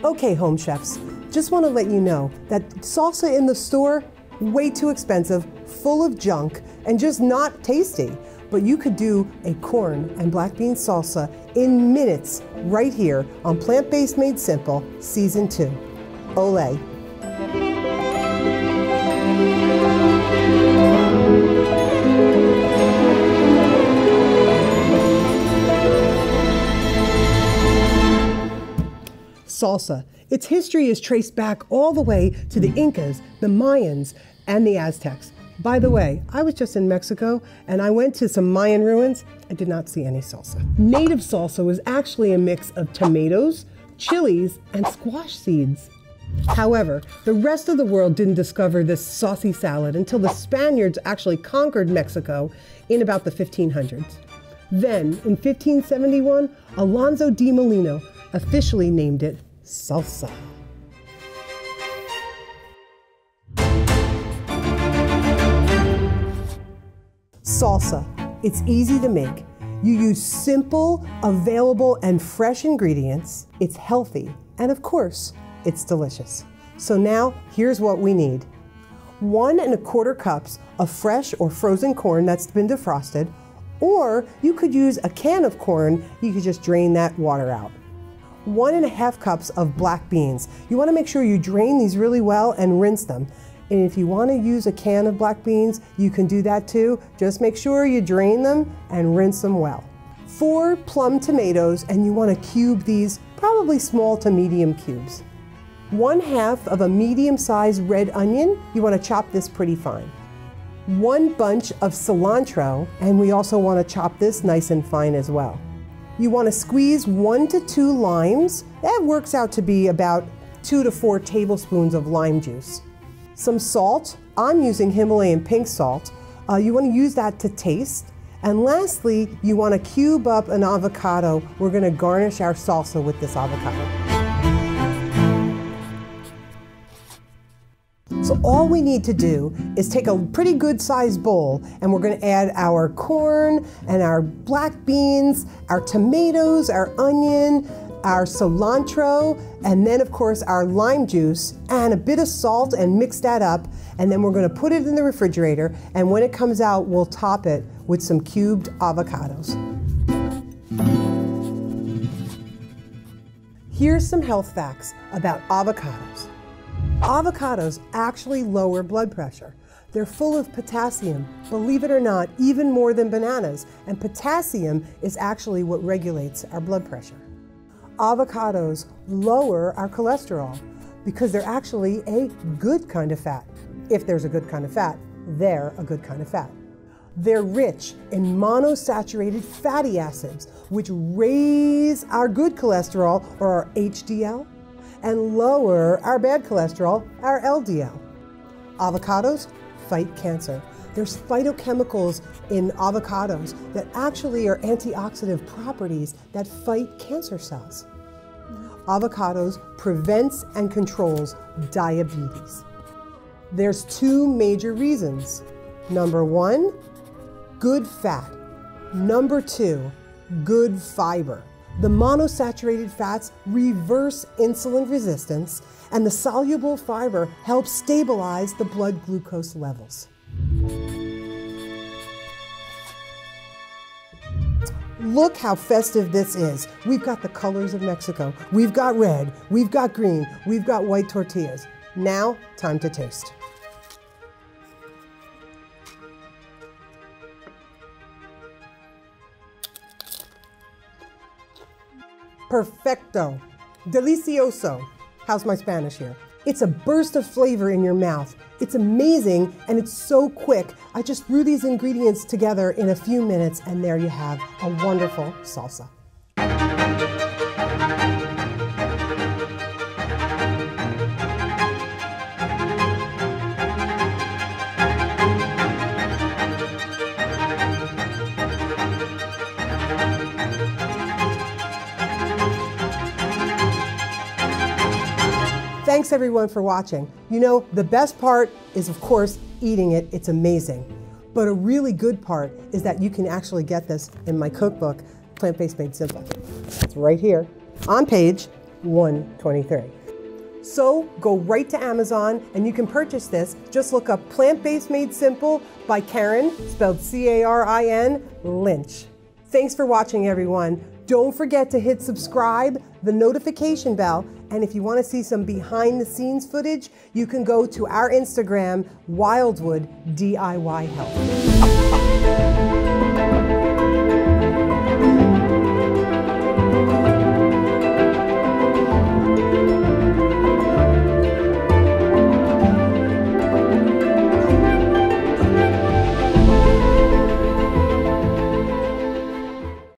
Okay, home chefs, just want to let you know that salsa in the store, way too expensive, full of junk, and just not tasty. But you could do a corn and black bean salsa in minutes right here on Plant-Based Made Simple, Season 2. Olé. Salsa. Its history is traced back all the way to the Incas, the Mayans, and the Aztecs. By the way, I was just in Mexico and I went to some Mayan ruins. I did not see any salsa. Native salsa was actually a mix of tomatoes, chilies, and squash seeds. However, the rest of the world didn't discover this saucy salad until the Spaniards actually conquered Mexico in about the 1500s. Then, in 1571, Alonso de Molina officially named it salsa. Salsa. It's easy to make. You use simple, available, and fresh ingredients. It's healthy, and of course, it's delicious. So now, here's what we need. 1 1/4 cups of fresh or frozen corn that's been defrosted, or you could use a can of corn. You could just drain that water out. 1 1/2 cups of black beans. You want to make sure you drain these really well and rinse them. And if you want to use a can of black beans, you can do that too. Just make sure you drain them and rinse them well. 4 plum tomatoes, and you want to cube these, probably small to medium cubes. 1/2 of a medium-sized red onion. You want to chop this pretty fine. 1 bunch of cilantro, and we also want to chop this nice and fine as well. You want to squeeze 1 to 2 limes. That works out to be about 2 to 4 tablespoons of lime juice. Some salt. I'm using Himalayan pink salt. You want to use that to taste. And lastly, you want to cube up an avocado. We're going to garnish our salsa with this avocado. So all we need to do is take a pretty good sized bowl, and we're going to add our corn and our black beans, our tomatoes, our onion, our cilantro, and then of course our lime juice and a bit of salt, and mix that up. And then we're going to put it in the refrigerator, and when it comes out, we'll top it with some cubed avocados. Here's some health facts about avocados. Avocados actually lower blood pressure. They're full of potassium, believe it or not, even more than bananas. And potassium is actually what regulates our blood pressure. Avocados lower our cholesterol because they're actually a good kind of fat. If there's a good kind of fat, they're a good kind of fat. They're rich in monosaturated fatty acids, which raise our good cholesterol, or our HDL, and lower our bad cholesterol, our LDL. Avocados fight cancer. There's phytochemicals in avocados that actually are antioxidant properties that fight cancer cells. Avocados prevents and controls diabetes. There's 2 major reasons. Number 1, good fat. Number 2, good fiber. The monosaturated fats reverse insulin resistance, and the soluble fiber helps stabilize the blood glucose levels. Look how festive this is. We've got the colors of Mexico. We've got red, we've got green, we've got white tortillas. Now, time to taste. Perfecto. Delicioso. How's my Spanish here? It's a burst of flavor in your mouth. It's amazing, and it's so quick. I just threw these ingredients together in a few minutes, and there you have a wonderful salsa. Thanks everyone for watching. You know, the best part is of course eating it. It's amazing. But a really good part is that you can actually get this in my cookbook, Plant-Based Made Simple. It's right here on page 123. So go right to Amazon and you can purchase this. Just look up Plant-Based Made Simple by Carin, spelled C-A-R-I-N, Lynch. Thanks for watching, everyone. Don't forget to hit subscribe, the notification bell, and if you want to see some behind the scenes footage, you can go to our Instagram, Wildwood DIY Health.